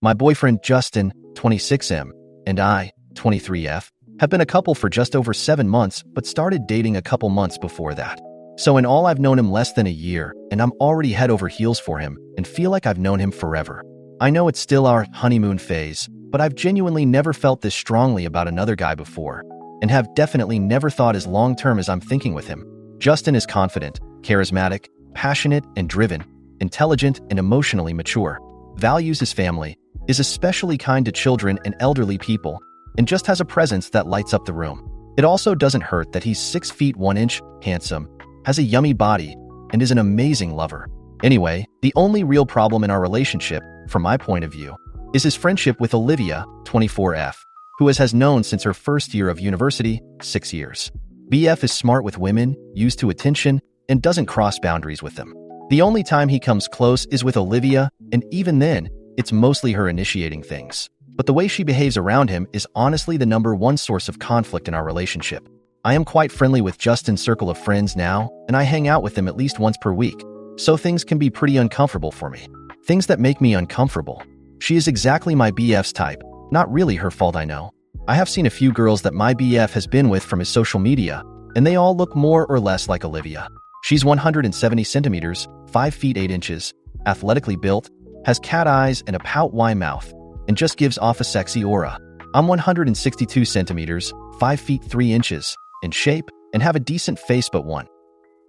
My boyfriend Justin, 26M, and I, 23F, have been a couple for just over 7 months but started dating a couple months before that. So in all I've known him less than a year and I'm already head over heels for him and feel like I've known him forever. I know it's still our honeymoon phase, but I've genuinely never felt this strongly about another guy before and have definitely never thought as long-term as I'm thinking with him. Justin is confident, charismatic, passionate and driven, intelligent and emotionally mature, values his family, is especially kind to children and elderly people, and just has a presence that lights up the room. It also doesn't hurt that he's 6 feet 1 inch, handsome, has a yummy body, and is an amazing lover. Anyway, the only real problem in our relationship, from my point of view, is his friendship with Olivia, 24F, who has known since her first year of university, 6 years. BF is smart with women, used to attention, and doesn't cross boundaries with them. The only time he comes close is with Olivia, and even then, it's mostly her initiating things. But the way she behaves around him is honestly the #1 source of conflict in our relationship. I am quite friendly with Justin's circle of friends now, and I hang out with them at least once per week, so things can be pretty uncomfortable for me. Things that make me uncomfortable. She is exactly my BF's type, not really her fault I know. I have seen a few girls that my BF has been with from his social media, and they all look more or less like Olivia. She's 170 centimeters, 5 feet 8 inches, athletically built, has cat eyes and a pout-y mouth, and just gives off a sexy aura. I'm 162 centimeters, 5 feet 3 inches, in shape, and have a decent face but one.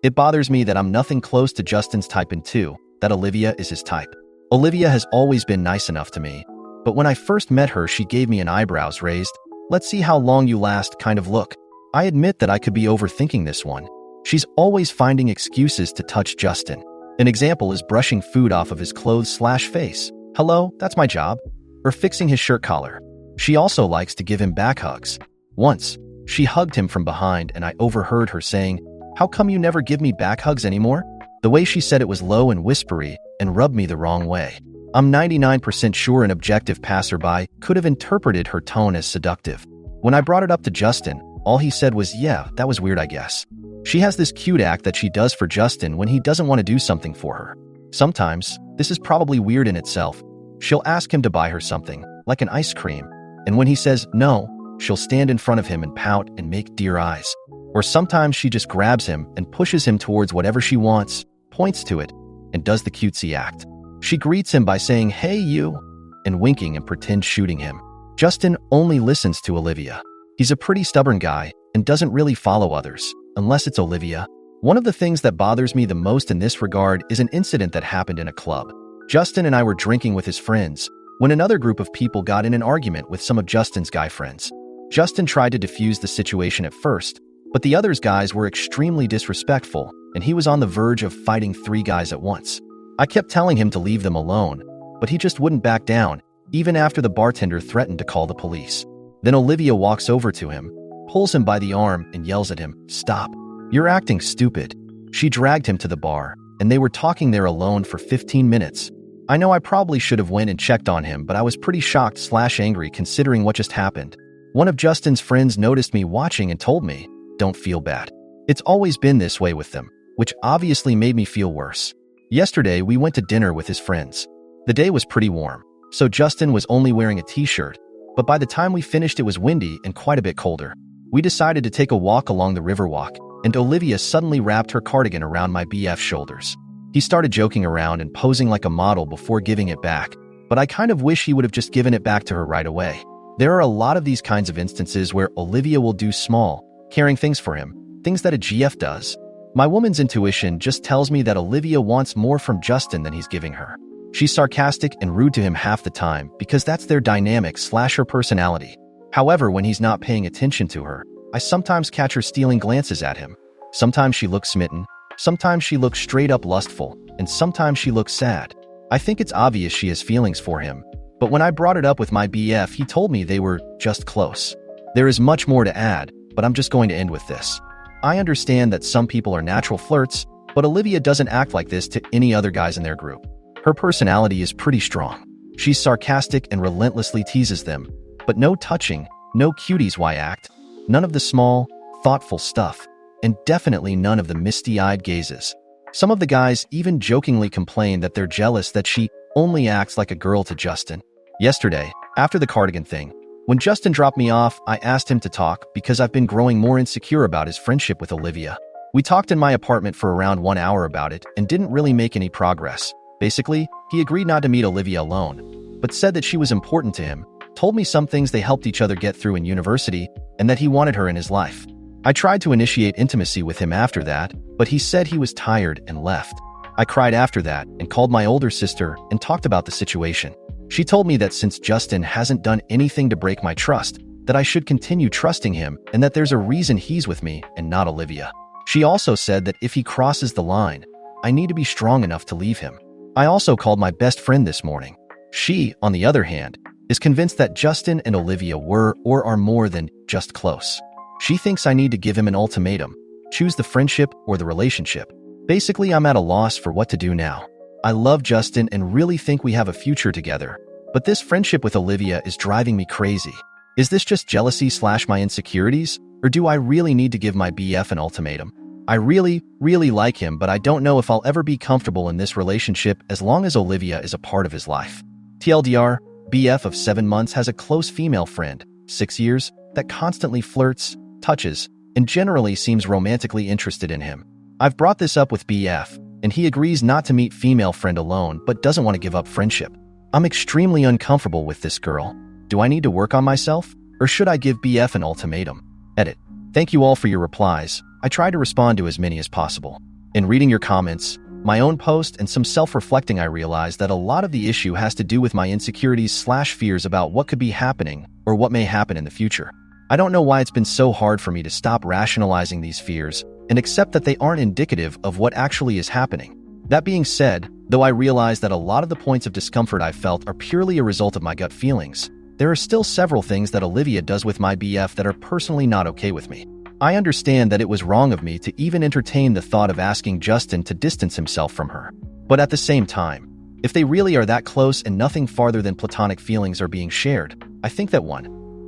It bothers me that I'm nothing close to Justin's type and 2, that Olivia is his type. Olivia has always been nice enough to me, but when I first met her she gave me an eyebrows raised, let's see how long you last kind of look. I admit that I could be overthinking this one. She's always finding excuses to touch Justin. An example is brushing food off of his clothes/face. Hello, that's my job. Or fixing his shirt collar. She also likes to give him back hugs. Once, she hugged him from behind and I overheard her saying, "How come you never give me back hugs anymore?" The way she said it was low and whispery and rubbed me the wrong way. I'm 99% sure an objective passerby could have interpreted her tone as seductive. When I brought it up to Justin, all he said was, "Yeah, that was weird I guess." She has this cute act that she does for Justin when he doesn't want to do something for her. Sometimes, this is probably weird in itself. She'll ask him to buy her something, like an ice cream, and when he says no, she'll stand in front of him and pout and make deer eyes. Or sometimes she just grabs him and pushes him towards whatever she wants, points to it, and does the cutesy act. She greets him by saying, "Hey you," and winking and pretends shooting him. Justin only listens to Olivia. He's a pretty stubborn guy and doesn't really follow others, unless it's Olivia. One of the things that bothers me the most in this regard is an incident that happened in a club. Justin and I were drinking with his friends when another group of people got in an argument with some of Justin's guy friends. Justin tried to defuse the situation at first, but the others guys were extremely disrespectful, and he was on the verge of fighting 3 guys at once. I kept telling him to leave them alone, but he just wouldn't back down, even after the bartender threatened to call the police. Then Olivia walks over to him, pulls him by the arm, and yells at him, "Stop. You're acting stupid." She dragged him to the bar, and they were talking there alone for 15 minutes. I know I probably should have went and checked on him, but I was pretty shocked/angry considering what just happened. One of Justin's friends noticed me watching and told me, "Don't feel bad. It's always been this way with them," which obviously made me feel worse. Yesterday, we went to dinner with his friends. The day was pretty warm, so Justin was only wearing a t-shirt, but by the time we finished it was windy and quite a bit colder. We decided to take a walk along the Riverwalk, and Olivia suddenly wrapped her cardigan around my BF's shoulders. He started joking around and posing like a model before giving it back, but I kind of wish he would have just given it back to her right away. There are a lot of these kinds of instances where Olivia will do small, caring things for him, things that a GF does. My woman's intuition just tells me that Olivia wants more from Justin than he's giving her. She's sarcastic and rude to him half the time because that's their dynamic/her personality. However, when he's not paying attention to her, I sometimes catch her stealing glances at him. Sometimes she looks smitten, sometimes she looks straight up lustful, and sometimes she looks sad. I think it's obvious she has feelings for him, but when I brought it up with my BF, he told me they were just close. There is much more to add, but I'm just going to end with this. I understand that some people are natural flirts, but Olivia doesn't act like this to any other guys in their group. Her personality is pretty strong. She's sarcastic and relentlessly teases them, but no touching, no cuties why act, none of the small, thoughtful stuff, and definitely none of the misty-eyed gazes. Some of the guys even jokingly complain that they're jealous that she only acts like a girl to Justin. Yesterday, after the cardigan thing, when Justin dropped me off, I asked him to talk because I've been growing more insecure about his friendship with Olivia. We talked in my apartment for around 1 hour about it and didn't really make any progress. Basically, he agreed not to meet Olivia alone, but said that she was important to him, told me some things they helped each other get through in university, and that he wanted her in his life. I tried to initiate intimacy with him after that, but he said he was tired and left. I cried after that and called my older sister and talked about the situation. She told me that since Justin hasn't done anything to break my trust, that I should continue trusting him and that there's a reason he's with me and not Olivia. She also said that if he crosses the line, I need to be strong enough to leave him. I also called my best friend this morning. She, on the other hand, is convinced that Justin and Olivia were or are more than just close. She thinks I need to give him an ultimatum, choose the friendship or the relationship. Basically, I'm at a loss for what to do now. I love Justin and really think we have a future together, but this friendship with Olivia is driving me crazy. Is this just jealousy / my insecurities, or do I really need to give my BF an ultimatum? I really like him, but I don't know if I'll ever be comfortable in this relationship as long as Olivia is a part of his life. TLDR, BF of 7 months has a close female friend, 6 years, that constantly flirts, touches, and generally seems romantically interested in him. I've brought this up with BF, and he agrees not to meet female friend alone but doesn't want to give up friendship. I'm extremely uncomfortable with this girl. Do I need to work on myself, or should I give BF an ultimatum? Edit. Thank you all for your replies. I try to respond to as many as possible. In reading your comments, my own post, and some self-reflecting, I realized that a lot of the issue has to do with my insecurities / fears about what could be happening or what may happen in the future. I don't know why it's been so hard for me to stop rationalizing these fears and accept that they aren't indicative of what actually is happening. That being said, though I realize that a lot of the points of discomfort I've felt are purely a result of my gut feelings, there are still several things that Olivia does with my BF that are personally not okay with me. I understand that it was wrong of me to even entertain the thought of asking Justin to distance himself from her. But at the same time, if they really are that close and nothing farther than platonic feelings are being shared, I think that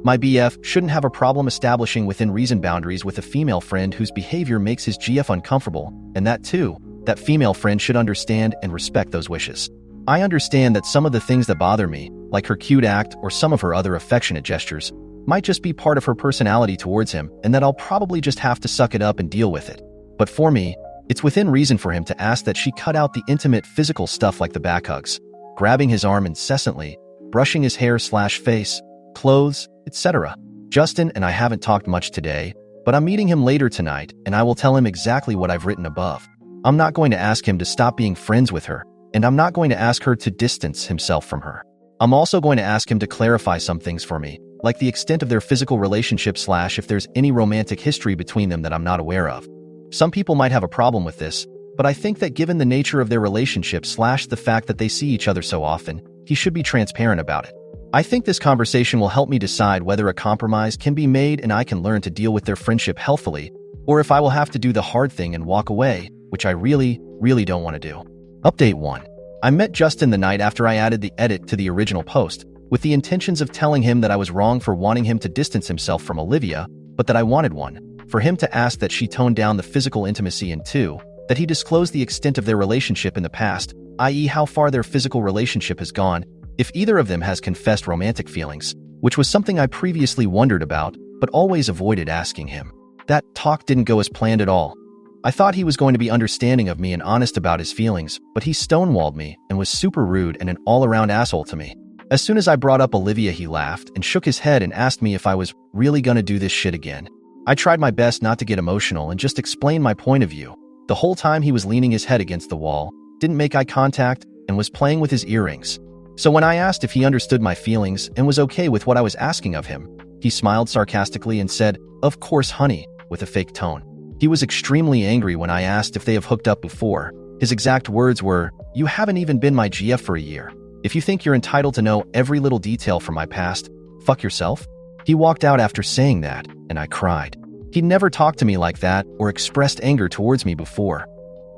my BF shouldn't have a problem establishing within reason boundaries with a female friend whose behavior makes his GF uncomfortable, and that female friend should understand and respect those wishes. I understand that some of the things that bother me, like her cute act or some of her other affectionate gestures, might just be part of her personality towards him, and that I'll probably just have to suck it up and deal with it. But for me, it's within reason for him to ask that she cut out the intimate physical stuff like the back hugs, grabbing his arm incessantly, brushing his hair / face, clothes, etc. Justin and I haven't talked much today, but I'm meeting him later tonight, and I will tell him exactly what I've written above. I'm not going to ask him to stop being friends with her, and I'm not going to ask her to distance himself from her. I'm also going to ask him to clarify some things for me, like the extent of their physical relationship / if there's any romantic history between them that I'm not aware of. Some people might have a problem with this, but I think that given the nature of their relationship / the fact that they see each other so often, he should be transparent about it. I think this conversation will help me decide whether a compromise can be made and I can learn to deal with their friendship healthfully, or if I will have to do the hard thing and walk away, which I really don't want to do. Update 1. I met Justin the night after I added the edit to the original post, with the intentions of telling him that I was wrong for wanting him to distance himself from Olivia, but that I wanted for him to ask that she tone down the physical intimacy, and 2, that he disclose the extent of their relationship in the past, i.e. how far their physical relationship has gone, if either of them has confessed romantic feelings, which was something I previously wondered about, but always avoided asking him. That talk didn't go as planned at all. I thought he was going to be understanding of me and honest about his feelings, but he stonewalled me and was super rude and an all-around asshole to me. As soon as I brought up Olivia, he laughed and shook his head and asked me if I was really gonna do this shit again. I tried my best not to get emotional and just explain my point of view. The whole time he was leaning his head against the wall, didn't make eye contact, and was playing with his earrings. So when I asked if he understood my feelings and was okay with what I was asking of him, he smiled sarcastically and said, "Of course, honey," with a fake tone. He was extremely angry when I asked if they have hooked up before. His exact words were, "You haven't even been my GF for a year. If you think you're entitled to know every little detail from my past, fuck yourself." He walked out after saying that, and I cried. He'd never talked to me like that or expressed anger towards me before.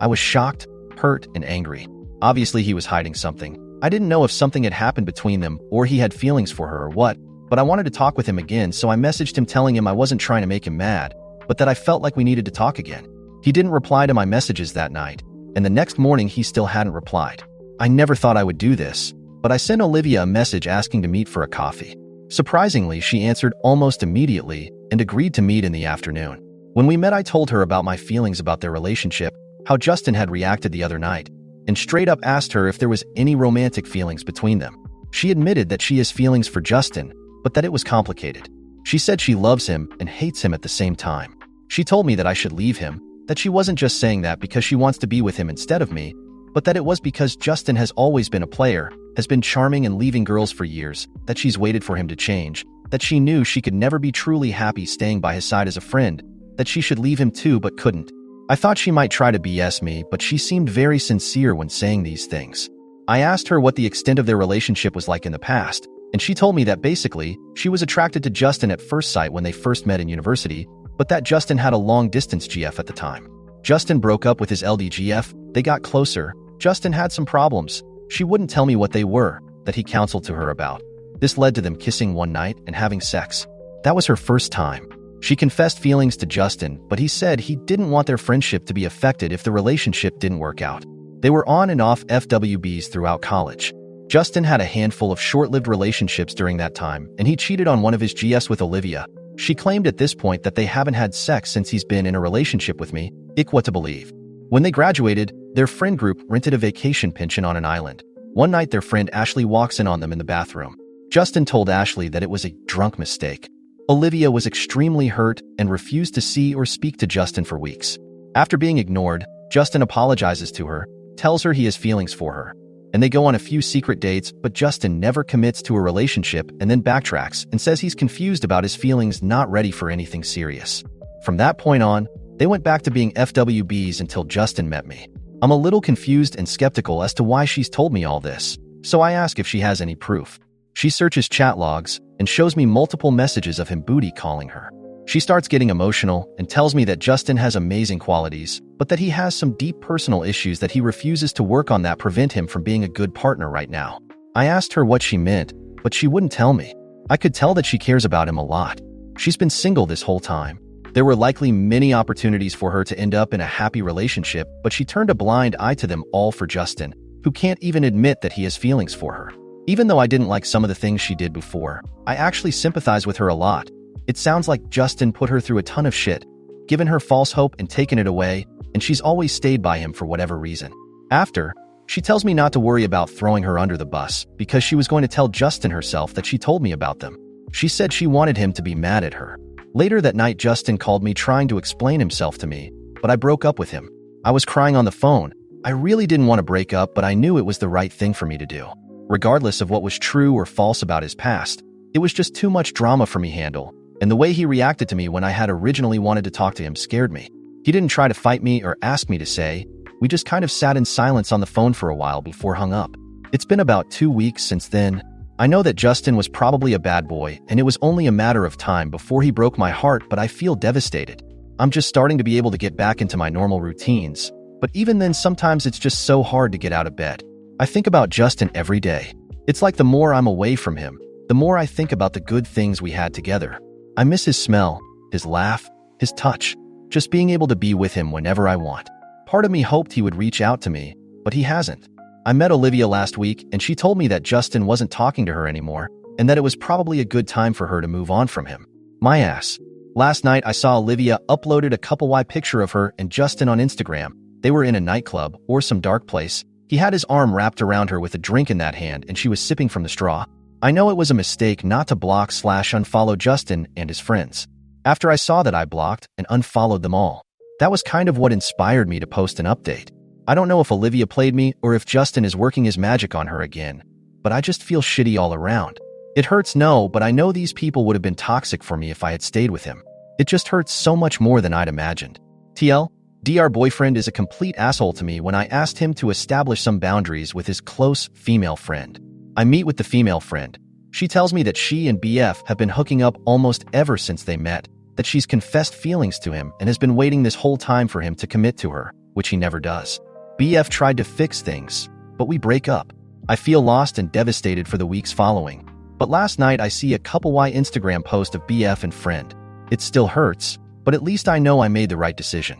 I was shocked, hurt, and angry. Obviously, he was hiding something. I didn't know if something had happened between them or he had feelings for her or what, but I wanted to talk with him again, so I messaged him telling him I wasn't trying to make him mad, but that I felt like we needed to talk again. He didn't reply to my messages that night, and the next morning he still hadn't replied. I never thought I would do this, but I sent Olivia a message asking to meet for a coffee. Surprisingly, she answered almost immediately and agreed to meet in the afternoon. When we met, I told her about my feelings about their relationship, how Justin had reacted the other night, and straight up asked her if there was any romantic feelings between them. She admitted that she has feelings for Justin, but that it was complicated. She said she loves him and hates him at the same time. She told me that I should leave him, that she wasn't just saying that because she wants to be with him instead of me, but that it was because Justin has always been a player, has been charming and leaving girls for years, that she's waited for him to change, that she knew she could never be truly happy staying by his side as a friend, that she should leave him too but couldn't. I thought she might try to BS me, but she seemed very sincere when saying these things. I asked her what the extent of their relationship was like in the past, and she told me that basically, she was attracted to Justin at first sight when they first met in university, but that Justin had a long-distance GF at the time. Justin broke up with his LDGF, they got closer, Justin had some problems. She wouldn't tell me what they were, that he counseled to her about. This led to them kissing one night and having sex. That was her first time. She confessed feelings to Justin, but he said he didn't want their friendship to be affected if the relationship didn't work out. They were on and off FWBs throughout college. Justin had a handful of short-lived relationships during that time, and he cheated on one of his GFs with Olivia. She claimed at this point that they haven't had sex since he's been in a relationship with me. What to believe. When they graduated, their friend group rented a vacation pension on an island. One night their friend Ashley walks in on them in the bathroom. Justin told Ashley that it was a drunk mistake. Olivia was extremely hurt and refused to see or speak to Justin for weeks. After being ignored, Justin apologizes to her, tells her he has feelings for her, and they go on a few secret dates, but Justin never commits to a relationship and then backtracks and says he's confused about his feelings, not ready for anything serious. From that point on, they went back to being FWBs until Justin met me. I'm a little confused and skeptical as to why she's told me all this, so I ask if she has any proof. She searches chat logs and shows me multiple messages of him booty calling her. She starts getting emotional and tells me that Justin has amazing qualities, but that he has some deep personal issues that he refuses to work on that prevent him from being a good partner right now. I asked her what she meant, but she wouldn't tell me. I could tell that she cares about him a lot. She's been single this whole time. There were likely many opportunities for her to end up in a happy relationship, but she turned a blind eye to them all for Justin, who can't even admit that he has feelings for her. Even though I didn't like some of the things she did before, I actually sympathize with her a lot. It sounds like Justin put her through a ton of shit, given her false hope and taken it away, and she's always stayed by him for whatever reason. After, she tells me not to worry about throwing her under the bus because she was going to tell Justin herself that she told me about them. She said she wanted him to be mad at her. Later that night, Justin called me trying to explain himself to me, but I broke up with him. I was crying on the phone. I really didn't want to break up, but I knew it was the right thing for me to do. Regardless of what was true or false about his past, it was just too much drama for me to handle, and the way he reacted to me when I had originally wanted to talk to him scared me. He didn't try to fight me or ask me to say. We just kind of sat in silence on the phone for a while before hung up. It's been about 2 weeks since then. I know that Justin was probably a bad boy, and it was only a matter of time before he broke my heart, but I feel devastated. I'm just starting to be able to get back into my normal routines, but even then sometimes it's just so hard to get out of bed. I think about Justin every day. It's like the more I'm away from him, the more I think about the good things we had together. I miss his smell, his laugh, his touch, just being able to be with him whenever I want. Part of me hoped he would reach out to me, but he hasn't. I met Olivia last week, and she told me that Justin wasn't talking to her anymore, and that it was probably a good time for her to move on from him. My ass. Last night, I saw Olivia uploaded a couple-y picture of her and Justin on Instagram. They were in a nightclub or some dark place. He had his arm wrapped around her with a drink in that hand, and she was sipping from the straw. I know it was a mistake not to block/unfollow Justin and his friends. After I saw that, I blocked and unfollowed them all. That was kind of what inspired me to post an update. I don't know if Olivia played me or if Justin is working his magic on her again, but I just feel shitty all around. It hurts, no, but I know these people would have been toxic for me if I had stayed with him. It just hurts so much more than I'd imagined. TL, DR boyfriend is a complete asshole to me when I asked him to establish some boundaries with his close female friend. I meet with the female friend. She tells me that she and BF have been hooking up almost ever since they met, that she's confessed feelings to him and has been waiting this whole time for him to commit to her, which he never does. BF tried to fix things, but we break up. I feel lost and devastated for the weeks following. But last night I see a couple-y Instagram post of BF and friend. It still hurts, but at least I know I made the right decision.